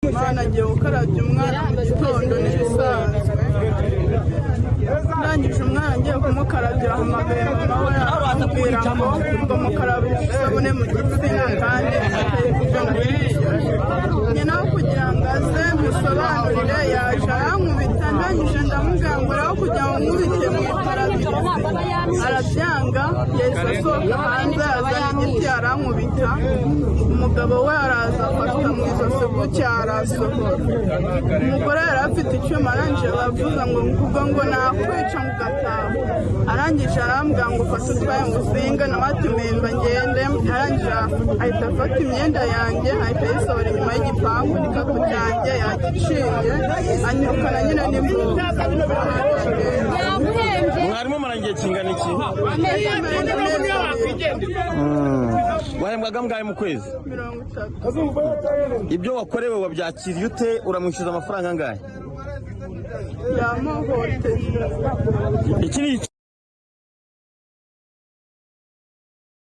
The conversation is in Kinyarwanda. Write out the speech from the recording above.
Umwana agiye gukarabya umwana mu gitondo n'ibisanzwe, ndangije umwana agiye kumukarabya ahamagaye mama we aramubwira ngo mukarabishe isabune mu gitsina kandi atari kubyo namwishyura. Nyina wo kugira ngo aze musobanurire yaje arankubita, ndangije ndamubwira ngo rero kugira ngo nkubite mukarabire, arabyanga yahise asohoka hanze azanye igiti arankubita. Umugabo we araza afata mu ijosi gutya arasohora. Umugore yari afite icyuma arangije bavuga ngo kuko ngo nakwica ngo ugataha. Arangije arambwira ngo ufate utwaye ngo uzinge, nawe ati mpemba ngende. Arangije ahita afata imyenda yanjye ahita ayisohora inyuma y'igipangu, n'igikapu cyanjye yagiciye anyirukana nyine n'imbunda. Mwarimo marangiye kingana iki? Wahembwaga mgahe mu kwezi? 30. Ibyo wakorewe wabyakiriye ute? Uramwishyuza amafaranga angahe? Yamuhohoteye. Iki